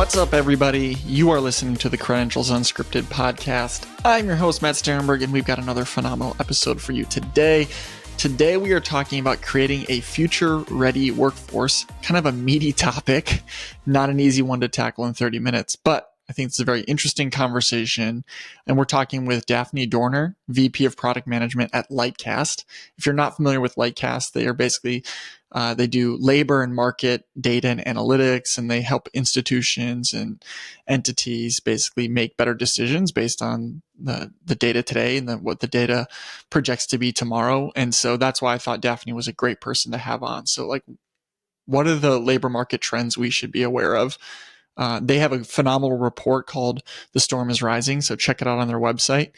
What's up, everybody? You are listening to the Credentials Unscripted podcast. I'm your host, Matt Sterenberg, and we've got another phenomenal episode for you today. Today, we are talking about creating a future-ready workforce, kind of a meaty topic, not an easy one to tackle in 30 minutes, but I think it's a very interesting conversation. And we're talking with Daphne Dor-Ner, VP of Product Management at Lightcast. If you're not familiar with Lightcast, they are basically they do labor and market data and analytics, and they help institutions and entities basically make better decisions based on the data today and what the data projects to be tomorrow. And so that's why I thought Daphne was a great person to have on. So, like, what are the labor market trends we should be aware of? They have a phenomenal report called The Storm is Rising, so check it out on their website.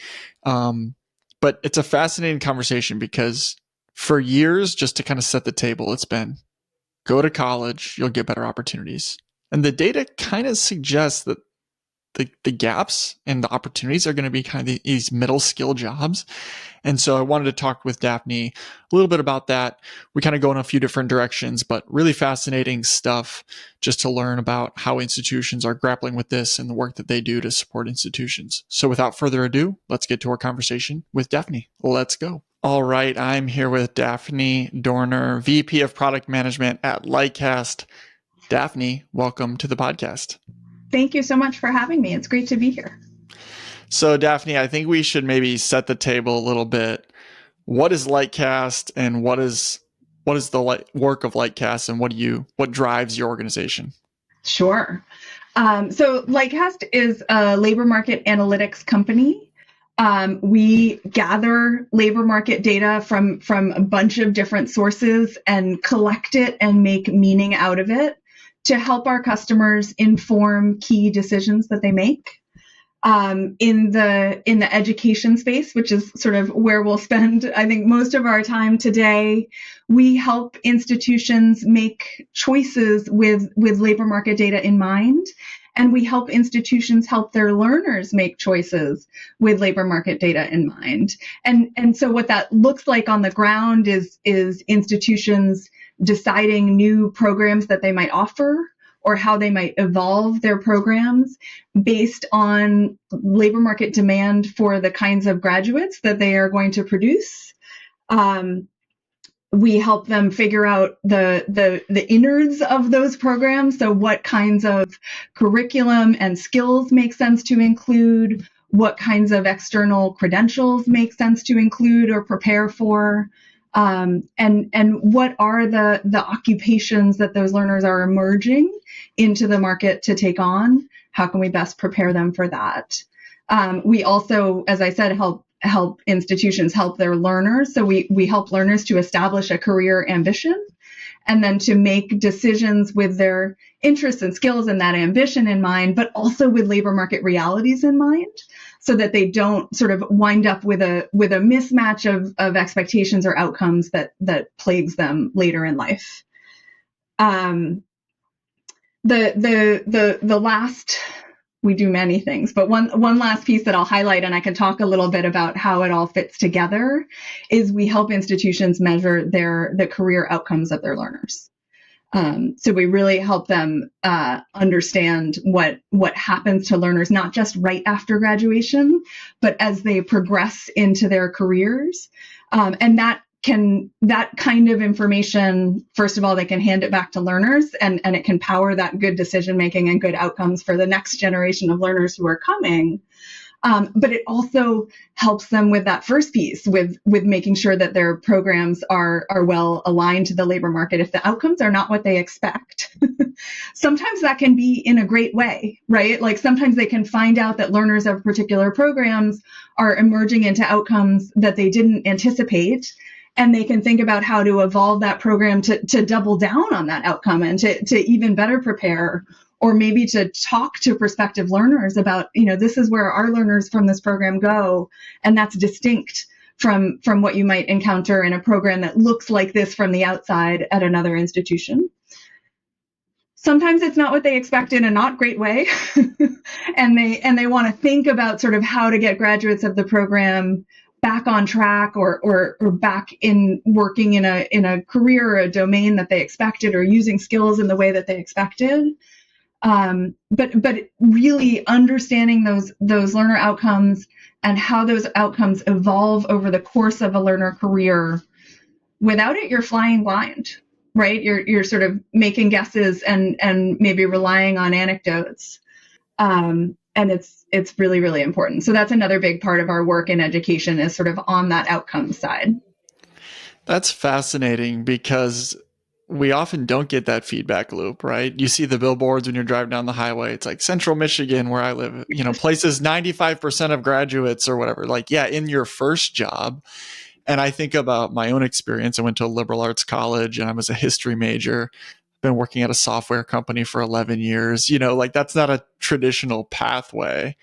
But it's a fascinating conversation because for years, just to kind of set the table, it's been go to college, you'll get better opportunities. And the data kind of suggests that the gaps and the opportunities are going to be kind of these middle skill jobs. And so I wanted to talk with Daphne a little bit about that. We kind of go in a few different directions, but really fascinating stuff just to learn about how institutions are grappling with this and the work that they do to support institutions. So without further ado, let's get to our conversation with Daphne. Let's go. All right, I'm here with Daphne Dor-Ner, VP of Product Management at Lightcast. Daphne, welcome to the podcast. Thank you so much for having me. It's great to be here. So, Daphne, I think we should maybe set the table a little bit. What is Lightcast, and what is the work of Lightcast, and what drives your organization? Sure. So, Lightcast is a labor market analytics company. We gather labor market data from a bunch of different sources and collect it and make meaning out of it to help our customers inform key decisions that they make. In the education space, which is sort of where we'll spend, I think, most of our time today, we help institutions make choices with labor market data in mind. And we help institutions help their learners make choices with labor market data in mind. And so what that looks like on the ground is institutions deciding new programs that they might offer or how they might evolve their programs based on labor market demand for the kinds of graduates that they are going to produce. We help them figure out the innards of those programs. So what kinds of curriculum and skills make sense to include, what kinds of external credentials make sense to include or prepare for, and what are the occupations that those learners are emerging into the market to take on? How can we best prepare them for that? We also, as I said, help institutions help their learners. So we help learners to establish a career ambition and then to make decisions with their interests and skills and that ambition in mind, but also with labor market realities in mind, so that they don't sort of wind up with a mismatch of expectations or outcomes that plagues them later in life. The last, we do many things, but one last piece that I'll highlight, and I can talk a little bit about how it all fits together, is we help institutions measure the career outcomes of their learners. So we really help them understand what happens to learners, not just right after graduation, but as they progress into their careers. And that kind of information, first of all, they can hand it back to learners, and it can power that good decision making and good outcomes for the next generation of learners who are coming. But it also helps them with that first piece, with making sure that their programs are well aligned to the labor market. If the outcomes are not what they expect, sometimes that can be in a great way, right? Like sometimes they can find out that learners of particular programs are emerging into outcomes that they didn't anticipate. And they can think about how to evolve that program to double down on that outcome and to even better prepare, or maybe to talk to prospective learners about, this is where our learners from this program go, and that's distinct from what you might encounter in a program that looks like this from the outside at another institution. Sometimes it's not what they expect in a not great way, and they want to think about sort of how to get graduates of the program back on track or back in working in a career or a domain that they expected, or using skills in the way that they expected. But really understanding those learner outcomes and how those outcomes evolve over the course of a learner career. Without it, you're flying blind, right? You're sort of making guesses and maybe relying on anecdotes. And it's really, really important. So that's another big part of our work in education, is sort of on that outcome side. That's fascinating, because we often don't get that feedback loop, right? You see the billboards when you're driving down the highway. It's like Central Michigan, where I live, places 95% of graduates or whatever. Like, yeah, in your first job. And I think about my own experience. I went to a liberal arts college and I was a history major. Been working at a software company for 11 years. Like, that's not a traditional pathway.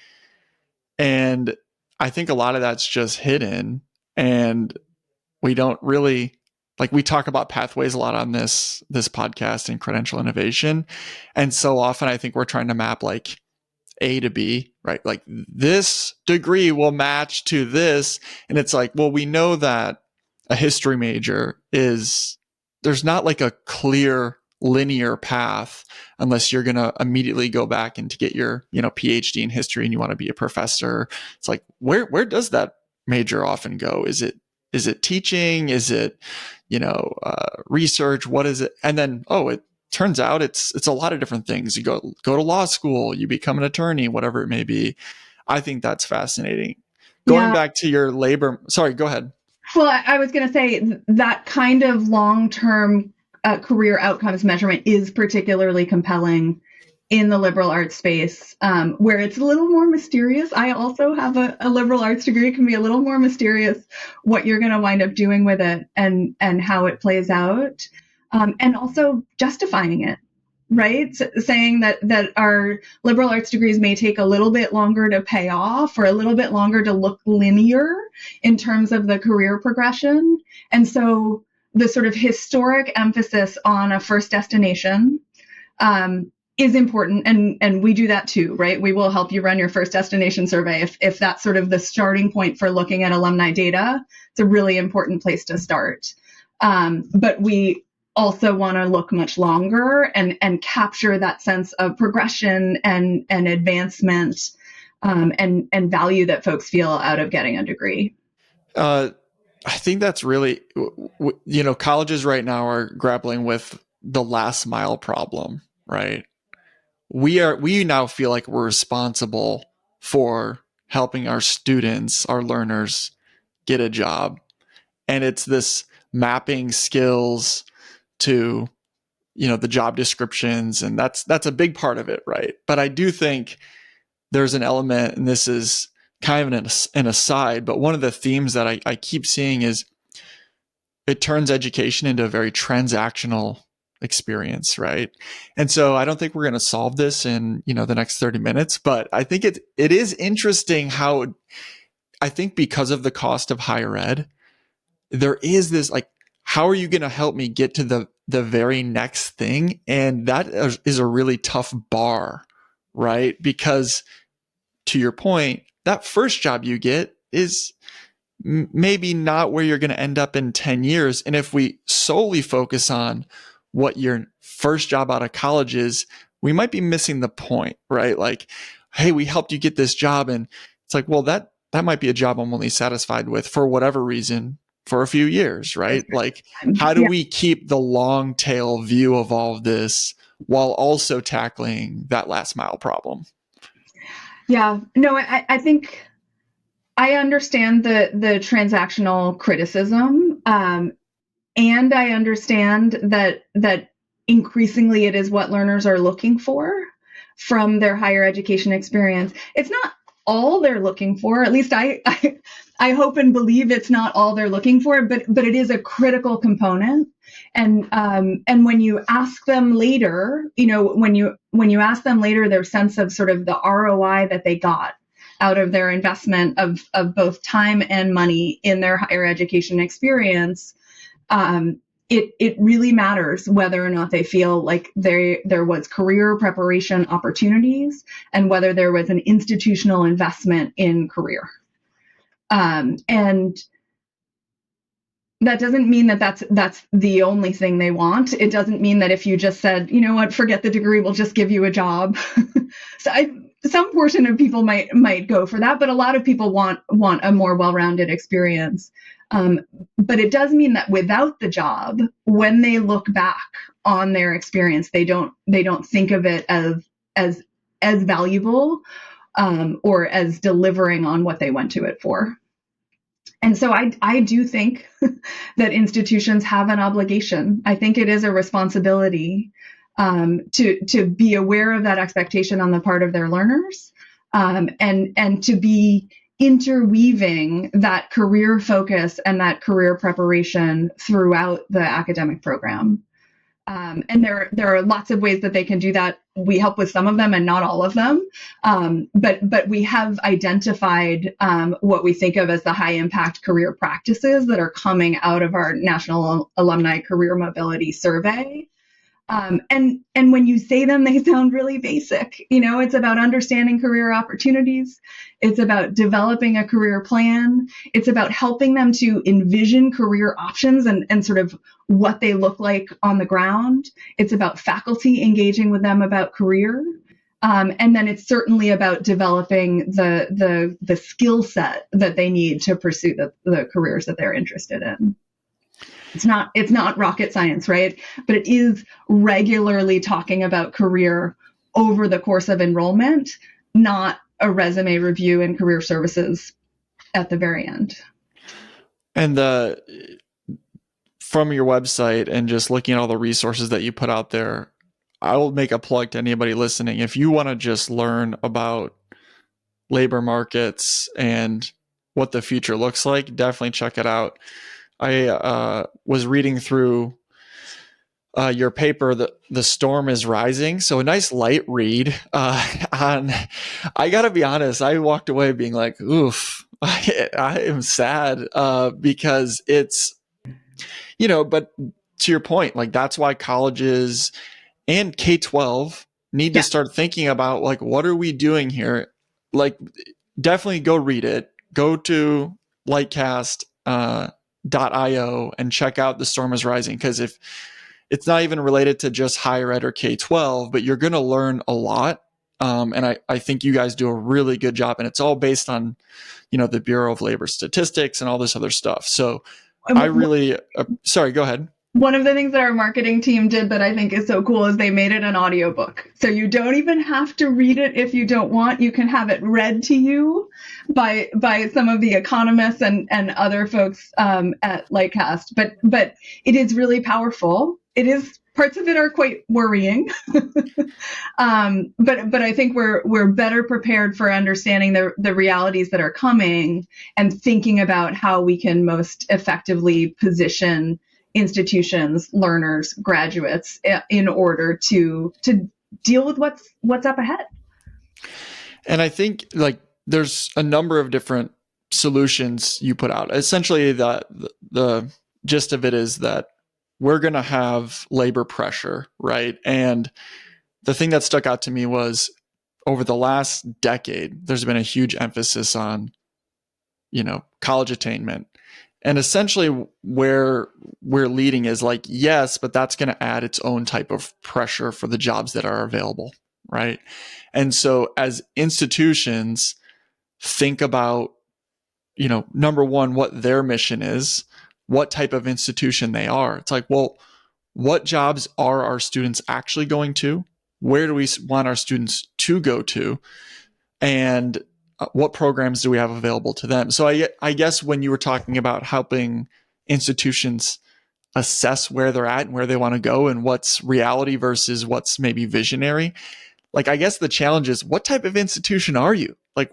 And I think a lot of that's just hidden. And we don't really, like, we talk about pathways a lot on this podcast and credential innovation. And so often I think we're trying to map like A to B, right? Like, this degree will match to this. And it's like, well, we know that a history major there's not like a clear linear path, unless you're going to immediately go back and to get your, PhD in history and you want to be a professor. It's like, where does that major often go? Is it teaching? Is it, research? What is it? And then, it turns out it's a lot of different things. You go to law school, you become an attorney, whatever it may be. I think that's fascinating. Going back to your labor, sorry, go ahead. Well, I was going to say that kind of long-term career outcomes measurement is particularly compelling in the liberal arts space, where it's a little more mysterious. I also have a liberal arts degree. It can be a little more mysterious what you're going to wind up doing with it and how it plays out, and also justifying it, right? Saying that our liberal arts degrees may take a little bit longer to pay off, or a little bit longer to look linear in terms of the career progression. And so the sort of historic emphasis on a first destination is important. And we do that too, right? We will help you run your first destination survey if that's sort of the starting point for looking at alumni data. It's a really important place to start. But we also want to look much longer and capture that sense of progression and advancement, and value that folks feel out of getting a degree. I think that's really, colleges right now are grappling with the last mile problem, right? We now feel like we're responsible for helping our students, our learners, get a job. And it's this mapping skills to, the job descriptions. And that's a big part of it, right? But I do think there's an element, and this is kind of an aside, but one of the themes that I keep seeing is it turns education into a very transactional experience, right? And so I don't think we're going to solve this in, the next 30 minutes, but I think it is interesting how, I think because of the cost of higher ed, there is this like, how are you going to help me get to the very next thing? And that is a really tough bar, right? Because to your point, that first job you get is maybe not where you're going to end up in 10 years. And if we solely focus on what your first job out of college is, we might be missing the point, right? Like, hey, we helped you get this job. And it's like, well, that might be a job I'm only satisfied with for whatever reason for a few years, right? Like, how do we keep the long tail view of all of this while also tackling that last mile problem? Yeah, no, I think I understand the transactional criticism, and I understand that increasingly it is what learners are looking for from their higher education experience. It's not all they're looking for. At least I hope and believe it's not all they're looking for, but it is a critical component. And when you ask them later, when you ask them later their sense of sort of the ROI that they got out of their investment of both time and money in their higher education experience, it really matters whether or not they feel like there was career preparation opportunities and whether there was an institutional investment in career. And That doesn't mean that that's the only thing they want. It doesn't mean that if you just said, you know what, forget the degree, we'll just give you a job. So some portion of people might go for that, but a lot of people want a more well-rounded experience. But it does mean that without the job, when they look back on their experience, they don't think of it as valuable, or as delivering on what they went to it for. And so I do think that institutions have an obligation. I think it is a responsibility, to be aware of that expectation on the part of their learners, and to be interweaving that career focus and that career preparation throughout the academic program. And there are lots of ways that they can do that. We help with some of them and not all of them. But we have identified what we think of as the high impact career practices that are coming out of our National Alumni Career Mobility Survey. And when you say them, they sound really basic. It's about understanding career opportunities. It's about developing a career plan. It's about helping them to envision career options and sort of what they look like on the ground. It's about faculty engaging with them about career. And then it's certainly about developing the skill set that they need to pursue the careers that they're interested in. It's not rocket science, right? But it is regularly talking about career over the course of enrollment, not a resume review and career services at the very end. And from your website and just looking at all the resources that you put out there, I will make a plug to anybody listening. If you want to just learn about labor markets and what the future looks like, definitely check it out. I was reading through your paper, The Storm is Rising. So a nice light read I got to be honest, I walked away being like, oof, I am sad because it's, but to your point, like that's why colleges and K-12 need to start thinking about like, what are we doing here? Like definitely go read it. Go to Lightcast, .io and check out The Storm is Rising, because if it's not even related to just higher ed or K-12, but you're going to learn a lot. And I think you guys do a really good job, and it's all based on, the Bureau of Labor Statistics and all this other stuff. So I really, sorry, go ahead. One of the things that our marketing team did that I think is so cool is they made it an audiobook. So you don't even have to read it if you don't want. You can have it read to you by some of the economists and other folks at Lightcast. But it is really powerful. It is, parts of it are quite worrying. But I think we're better prepared for understanding the realities that are coming and thinking about how we can most effectively position institutions, learners, graduates in order to deal with what's up ahead. And I think like there's a number of different solutions you put out. Essentially, the gist of it is that we're going to have labor pressure, right? And the thing that stuck out to me was over the last decade, there's been a huge emphasis on, college attainment. And essentially where we're leading is like, yes, but that's going to add its own type of pressure for the jobs that are available, right? And so as institutions think about, number one, what their mission is, what type of institution they are. It's like, well, what jobs are our students actually going to? Where do we want our students to go to? And what programs do we have available to them? So I guess when you were talking about helping institutions assess where they're at and where they want to go and what's reality versus what's maybe visionary, like, I guess the challenge is, what type of institution are you? Like,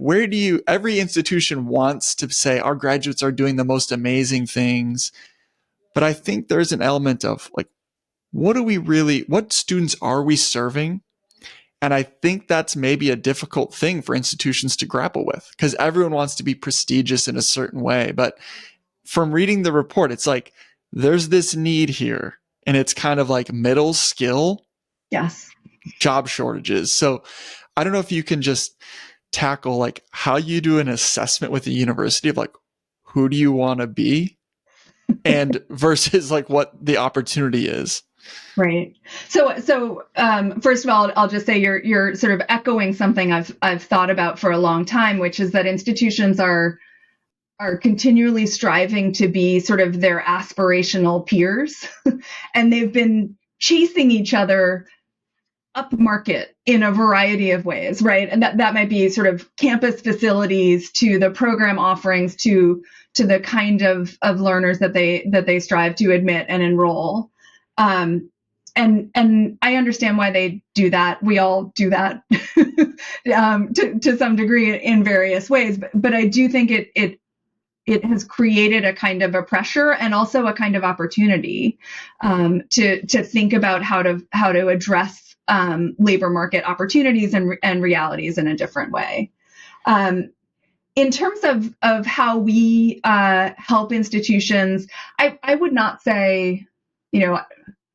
every institution wants to say our graduates are doing the most amazing things. But I think there's an element of like, what students are we serving? And I think that's maybe a difficult thing for institutions to grapple with, because everyone wants to be prestigious in a certain way. But from reading the report, it's like there's this need here, and it's kind of like middle skill job shortages. So I don't know if you can just tackle like how you do an assessment with the university of like, who do you want to be? and versus like what the opportunity is. Right. So first of all, I'll just say you're sort of echoing something I've thought about for a long time, which is that institutions are continually striving to be sort of their aspirational peers, and they've been chasing each other up market in a variety of ways, right? And that might be sort of campus facilities to the program offerings to the kind of learners that they strive to admit and enroll. And I understand why they do that. We all do that to some degree in various ways. But I do think it has created a kind of a pressure and also a kind of opportunity to think about how to address labor market opportunities and realities in a different way. In terms of how we help institutions, I would not say,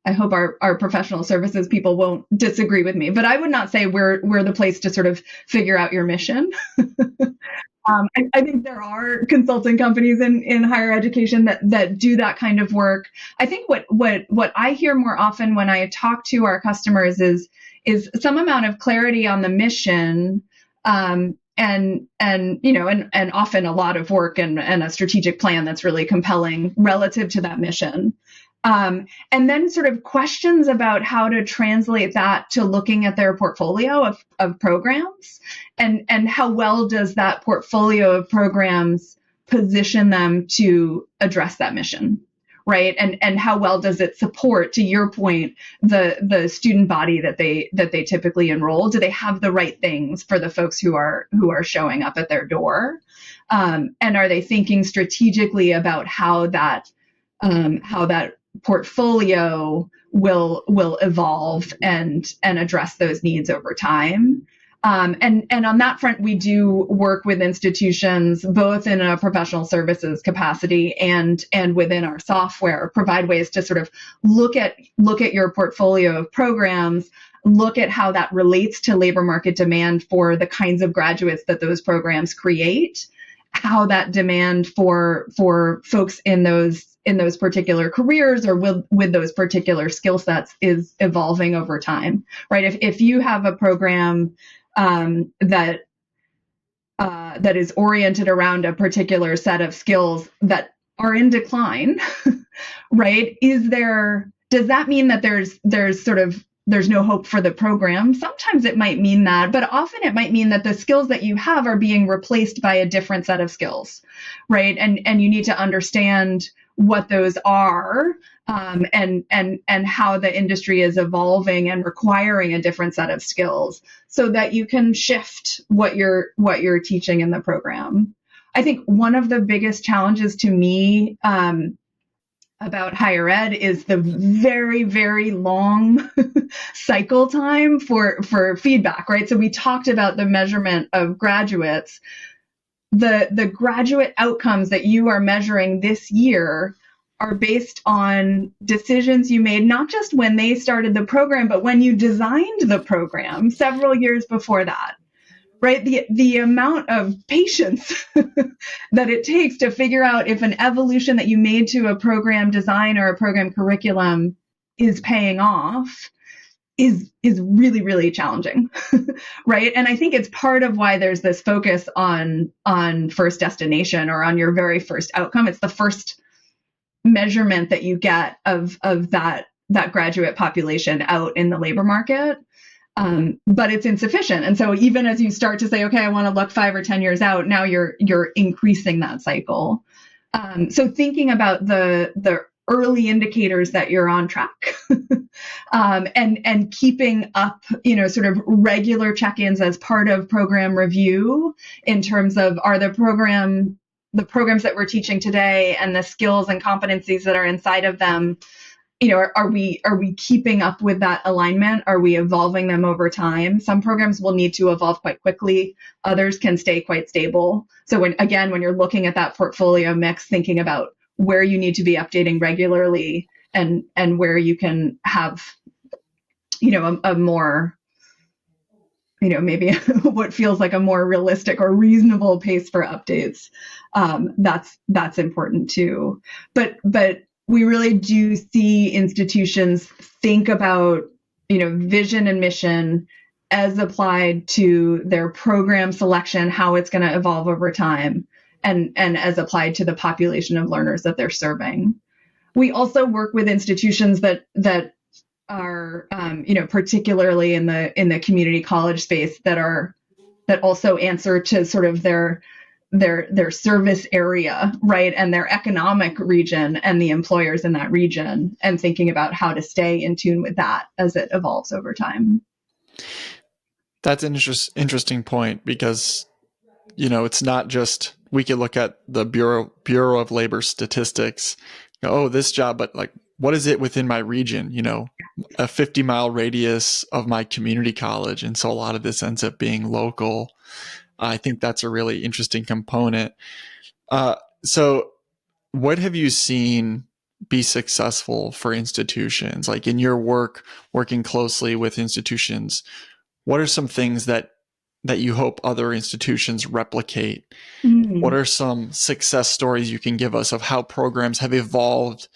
I hope our professional services people won't disagree with me, but I would not say we're the place to sort of figure out your mission. I think there are consulting companies in higher education that do that kind of work. I think what I hear more often when I talk to our customers is some amount of clarity on the mission, and often a lot of work and a strategic plan that's really compelling relative to that mission. And then sort of questions about how to translate that to looking at their portfolio of programs and how well does that portfolio of programs position them to address that mission, right? And how well does it support, to your point, the student body that they typically enroll? Do they have the right things for the folks who are showing up at their door? And are they thinking strategically about how that portfolio will evolve and address those needs over time? And on that front, we do work with institutions both in a professional services capacity and within our software, provide ways to sort of look at your portfolio of programs, look at how that relates to labor market demand for the kinds of graduates that those programs create, how that demand for folks in those particular careers or with those particular skill sets is evolving over time, right? If you have a program that is oriented around a particular set of skills that are in decline, right? Does that mean that there's no hope for the program? Sometimes it might mean that, but often it might mean that the skills that you have are being replaced by a different set of skills, right? And you need to understand what those are, and how the industry is evolving and requiring a different set of skills so that you can shift what you're teaching in the program. I think one of the biggest challenges to me about higher ed is the very, very long cycle time for feedback, right? So we talked about the measurement of graduates. The graduate outcomes that you are measuring this year are based on decisions you made, not just when they started the program, but when you designed the program several years before that, right? The amount of patience that it takes to figure out if an evolution that you made to a program design or a program curriculum is paying off is really, really challenging, right? And I think it's part of why there's this focus on first destination or on your very first outcome. It's the first measurement that you get of that graduate population out in the labor market. But it's insufficient. And so even as you start to say, okay, I want to look 5 or 10 years out, now you're increasing that cycle. So thinking about the early indicators that you're on track, and keeping up, sort of regular check-ins as part of program review in terms of are the programs that we're teaching today and the skills and competencies that are inside of them, are we keeping up with that alignment? Are we evolving them over time? Some programs will need to evolve quite quickly. Others can stay quite stable. So when you're looking at that portfolio mix, thinking about where you need to be updating regularly and where you can have, a more maybe what feels like a more realistic or reasonable pace for updates. That's important too. But we really do see institutions think about, vision and mission as applied to their program selection, how it's going to evolve over time, and as applied to the population of learners that they're serving. We also work with institutions that are, particularly in the community college space, that also answer to sort of their service area, right, and their economic region and the employers in that region, and thinking about how to stay in tune with that as it evolves over time. That's an interesting point, because it's not just, we could look at the Bureau of Labor Statistics, oh, this job, but like, what is it within my region? A 50-mile radius of my community college, and so a lot of this ends up being local. I think that's a really interesting component. So what have you seen be successful for institutions? Like, in your work, working closely with institutions, what are some things that you hope other institutions replicate? Mm-hmm. What are some success stories you can give us of how programs have evolved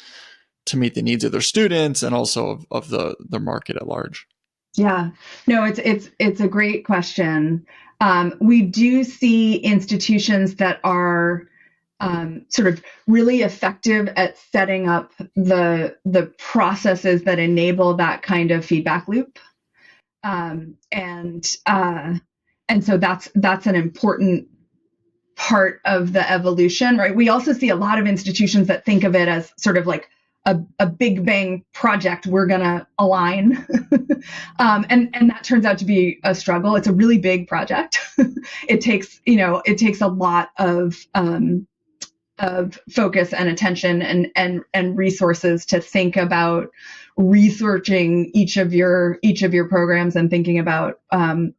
to meet the needs of their students and also of the market at large? Yeah, no, it's a great question. We do see institutions that are sort of really effective at setting up the processes that enable that kind of feedback loop, and so that's an important part of the evolution, right? We also see a lot of institutions that think of it as sort of like a big bang project. We're gonna align, and that turns out to be a struggle. It's a really big project. It takes a lot of focus and attention and resources to think about researching each of your programs and thinking about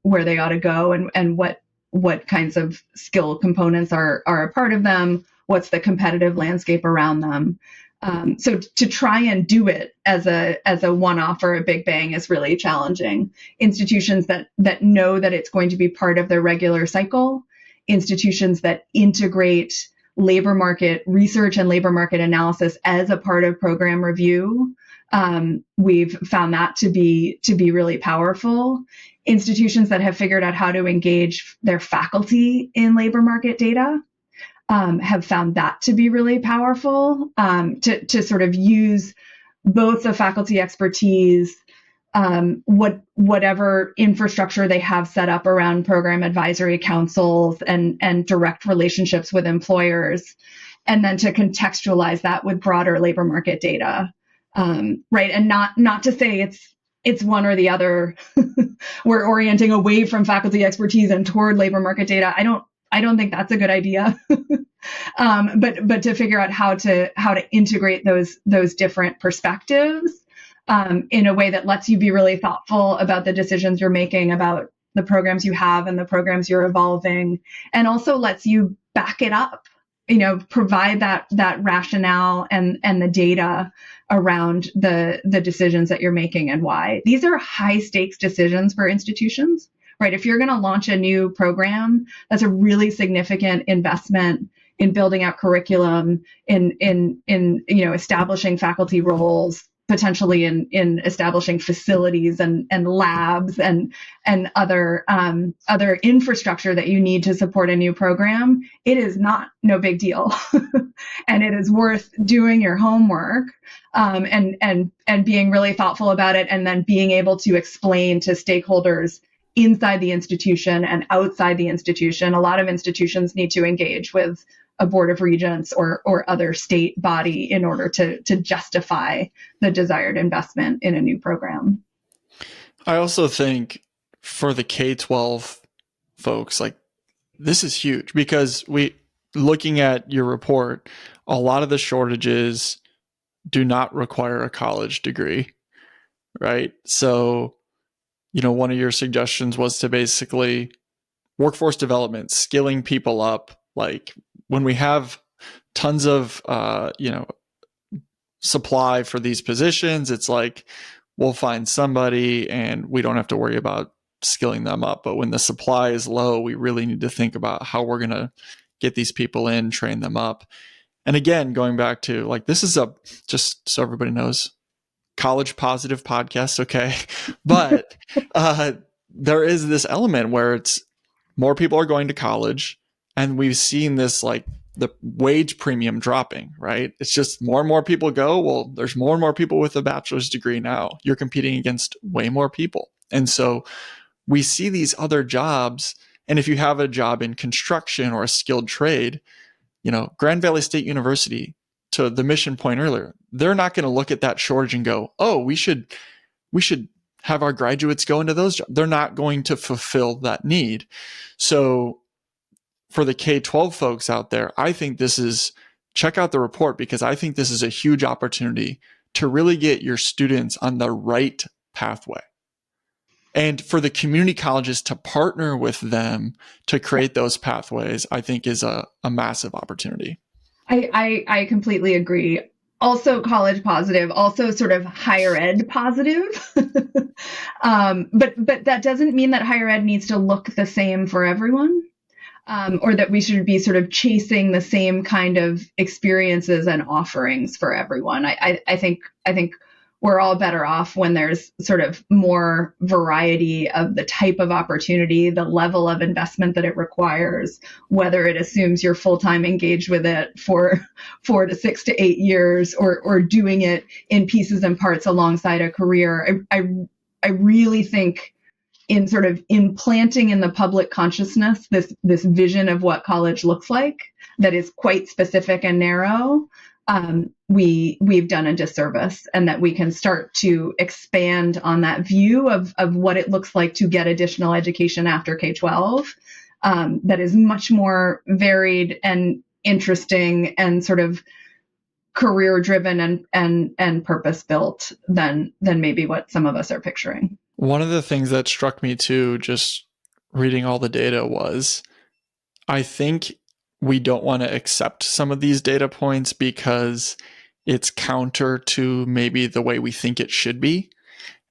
where they ought to go, and what kinds of skill components are a part of them. What's the competitive landscape around them? So to try and do it as a one-off or a big bang is really challenging. Institutions that know that it's going to be part of their regular cycle, institutions that integrate labor market research and labor market analysis as a part of program review, we've found that to be really powerful. Institutions that have figured out how to engage their faculty in labor market data have found that to be really powerful, to sort of use both the faculty expertise, whatever infrastructure they have set up around program advisory councils and direct relationships with employers, and then to contextualize that with broader labor market data, right? And not to say it's one or the other. We're orienting away from faculty expertise and toward labor market data. I don't think that's a good idea. But to figure out how to integrate those different perspectives in a way that lets you be really thoughtful about the decisions you're making, about the programs you have and the programs you're evolving, and also lets you back it up, provide that rationale and the data around the decisions that you're making and why. These are high stakes decisions for institutions, right? If you're going to launch a new program, that's a really significant investment in building out curriculum, in establishing faculty roles, potentially in establishing facilities and labs and other infrastructure that you need to support a new program. It is no big deal, and it is worth doing your homework, and being really thoughtful about it, and then being able to explain to stakeholders inside the institution and outside the institution. A lot of institutions need to engage with a board of regents or other state body in order to justify the desired investment in a new program. I also think for the K-12 folks, like, this is huge, because looking at your report, a lot of the shortages do not require a college degree, right? So, one of your suggestions was to basically workforce development, skilling people up. Like, when we have tons of, supply for these positions, it's like, we'll find somebody and we don't have to worry about skilling them up. But when the supply is low, we really need to think about how we're going to get these people in, train them up. And again, going back to like, this is just so everybody knows, college positive podcast. Okay. But there is this element where it's more people are going to college, and we've seen this, like the wage premium dropping, right? It's just more and more people go, well, there's more and more people with a bachelor's degree now. You're competing against way more people. And so we see these other jobs. And if you have a job in construction or a skilled trade, Grand Valley State University, to the mission point earlier, they're not going to look at that shortage and go, oh, we should have our graduates go into those jobs. They're not going to fulfill that need. So for the K-12 folks out there, I think check out the report, because I think this is a huge opportunity to really get your students on the right pathway. And for the community colleges to partner with them to create those pathways, I think is a massive opportunity. I completely agree. Also college positive, also sort of higher ed positive. But that doesn't mean that higher ed needs to look the same for everyone, or that we should be sort of chasing the same kind of experiences and offerings for everyone. I think we're all better off when there's sort of more variety of the type of opportunity, the level of investment that it requires, whether it assumes you're full-time engaged with it for 4 to 6 to 8 years, or doing it in pieces and parts alongside a career. I really think in sort of implanting in the public consciousness this vision of what college looks like that is quite specific and narrow, we've done a disservice, and that we can start to expand on that view of what it looks like to get additional education after K-12, that is much more varied and interesting and sort of career driven and purpose built than maybe what some of us are picturing. One of the things that struck me too, just reading all the data, was I think we don't want to accept some of these data points because it's counter to maybe the way we think it should be.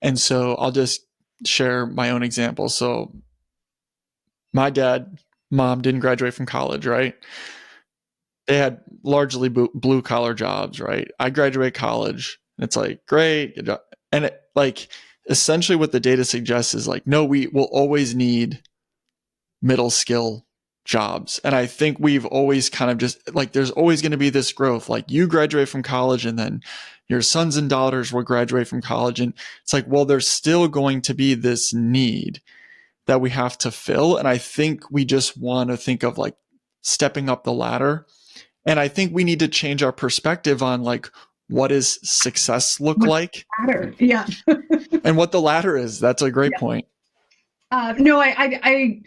And so I'll just share my own example. So my mom didn't graduate from college, right? They had largely blue collar jobs, right? I graduate college, and it's like, great. And it, like, essentially what the data suggests is like, no, we will always need middle skill jobs. And I think we've always kind of just like, there's always going to be this growth. Like, you graduate from college, and then your sons and daughters will graduate from college. And it's like, well, there's still going to be this need that we have to fill. And I think we just want to think of like stepping up the ladder. And I think we need to change our perspective on like, what does success look like? Ladder. Yeah. And what the ladder is. That's a great point. No, I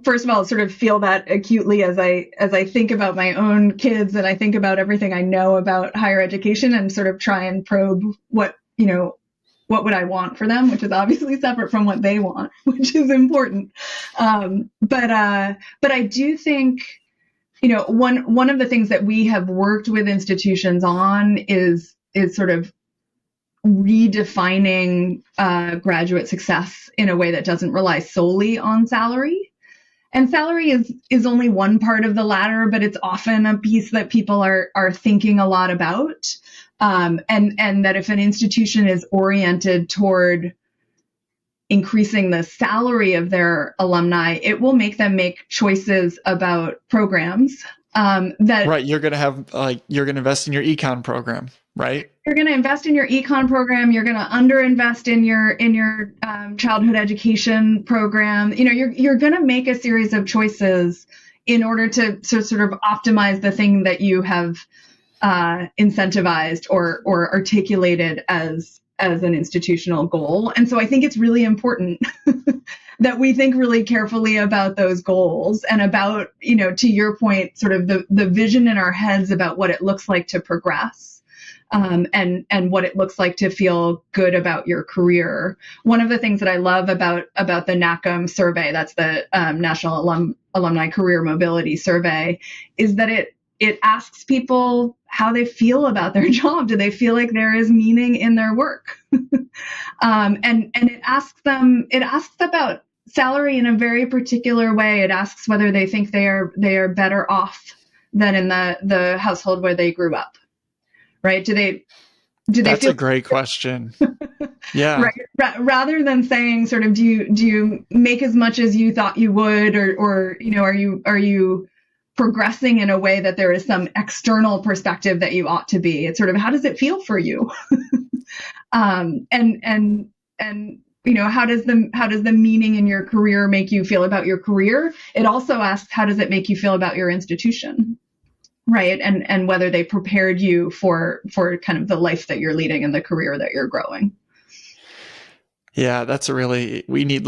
first of all, sort of feel that acutely as I think about my own kids, and I think about everything I know about higher education, and sort of try and probe what would I want for them, which is obviously separate from what they want, which is important. But I do think, one of the things that we have worked with institutions on is sort of redefining graduate success in a way that doesn't rely solely on salary. And salary is only one part of the ladder, but it's often a piece that people are thinking a lot about. And that if an institution is oriented toward increasing the salary of their alumni, it will make them make choices about programs right. You're going to invest in your econ program, right? You're going to invest in your econ program. You're going to underinvest in your childhood education program. You're going to make a series of choices in order to sort of optimize the thing that you have incentivized or articulated as an institutional goal. And so I think it's really important that we think really carefully about those goals, and about, to your point, sort of the vision in our heads about what it looks like to progress, and what it looks like to feel good about your career. One of the things that I love about the NACM survey, that's the National Alumni Career Mobility Survey, is that it asks people how they feel about their job. Do they feel like there is meaning in their work? And it asks about salary in a very particular way. It asks whether they think they are better off than in the household where they grew up, right? Do they That's feel a great question. Yeah. right? Rather than saying sort of, do you make as much as you thought you would, or are you progressing in a way that there is some external perspective that you ought to be? It's sort of, how does it feel for you? And how does the meaning in your career make you feel about your career? It also asks, how does it make you feel about your institution, right? And whether they prepared you for kind of the life that you're leading and the career that you're growing. Yeah, we need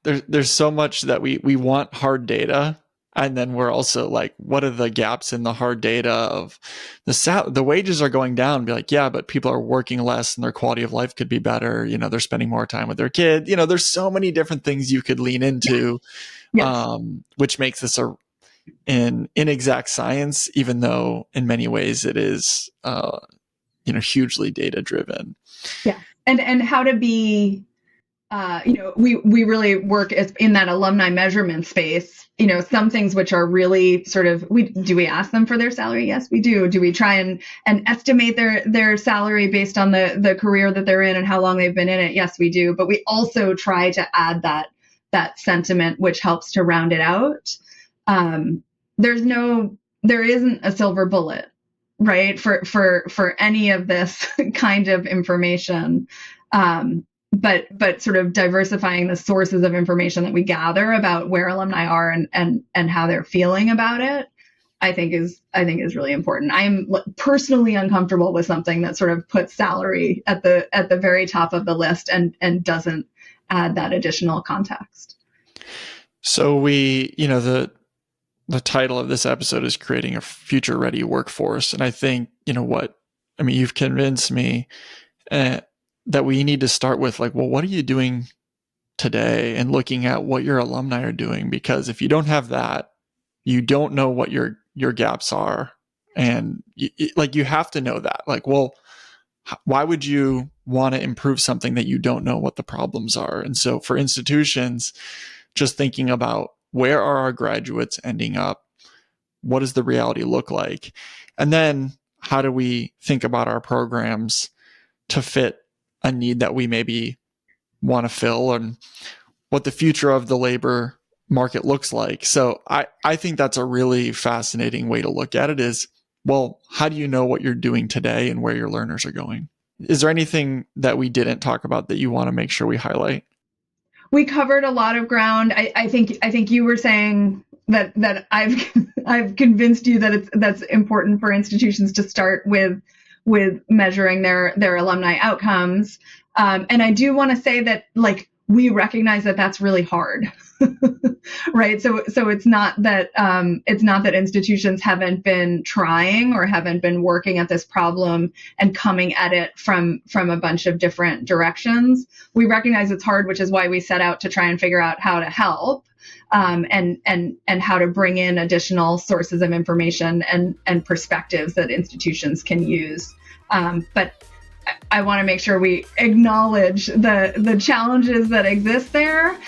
there's so much that we want hard data. And then we're also like, what are the gaps in the hard data of the wages are going down? Be like, yeah, but people are working less and their quality of life could be better. They're spending more time with their kid. There's so many different things you could lean into, Yes. Which makes this an inexact science, even though in many ways it is, hugely data driven. Yeah. And how to be, we really work in that alumni measurement space. Some things which are really sort of, do we ask them for their salary? Yes, we do. Do we try and estimate their salary based on the career that they're in and how long they've been in it? Yes, we do. But we also try to add that sentiment, which helps to round it out. There isn't a silver bullet, right, for any of this kind of information. But sort of diversifying the sources of information that we gather about where alumni are and how they're feeling about it, I think is really important. I am personally uncomfortable with something that sort of puts salary at the very top of the list and doesn't add that additional context. So the title of this episode is Creating a Future Ready Workforce. And I think, you've convinced me that we need to start with what are you doing today, and looking at what your alumni are doing, because if you don't have that, you don't know what your gaps are. And you have to know that, why would you want to improve something that you don't know what the problems are? And so for institutions, just thinking about where are our graduates ending up? What does the reality look like? And then how do we think about our programs to fit a need that we maybe want to fill, and what the future of the labor market looks like? So I think that's a really fascinating way to look at it is, well, how do you know what you're doing today and where your learners are going? Is there anything that we didn't talk about that you want to make sure we highlight? We covered a lot of ground. I think you were saying that I've convinced you that that's important for institutions to start with measuring their alumni outcomes. And I do want to say that we recognize that that's really hard, right? So it's not that institutions haven't been trying or haven't been working at this problem and coming at it from a bunch of different directions. We recognize it's hard, which is why we set out to try and figure out how to help. And how to bring in additional sources of information and perspectives that institutions can use. But I want to make sure we acknowledge the challenges that exist there,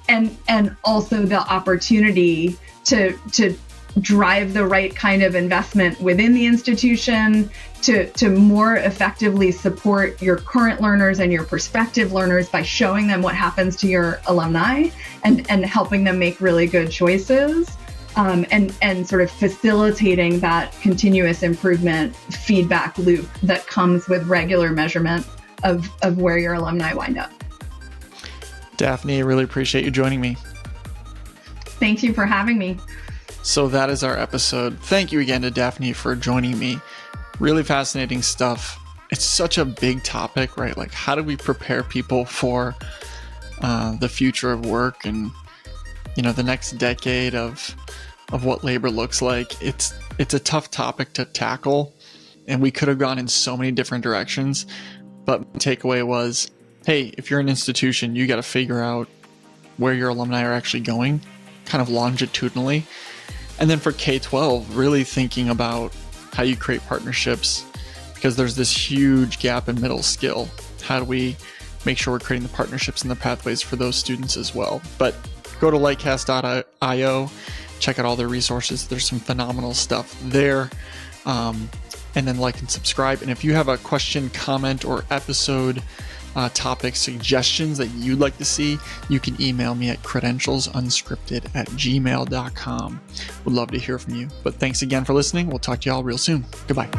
and also the opportunity to drive the right kind of investment within the institution to more effectively support your current learners and your prospective learners by showing them what happens to your alumni and helping them make really good choices, and sort of facilitating that continuous improvement feedback loop that comes with regular measurement of where your alumni wind up. Daphne, I really appreciate you joining me. Thank you for having me. So that is our episode. Thank you again to Daphne for joining me. Really fascinating stuff. It's such a big topic, right? How do we prepare people for the future of work and, the next decade of what labor looks like? It's a tough topic to tackle, and we could have gone in so many different directions. But the takeaway was, hey, if you're an institution, you got to figure out where your alumni are actually going, kind of longitudinally. And then for K-12, really thinking about how you create partnerships, because there's this huge gap in middle skill. How do we make sure we're creating the partnerships and the pathways for those students as well. But go to lightcast.io, check out all their resources. There's some phenomenal stuff there. And then like and subscribe. And if you have a question, comment, or episode topic suggestions that you'd like to see, you can email me at credentialsunscripted@gmail.com. Would love to hear from you. But thanks again for listening. We'll talk to y'all real soon. Goodbye.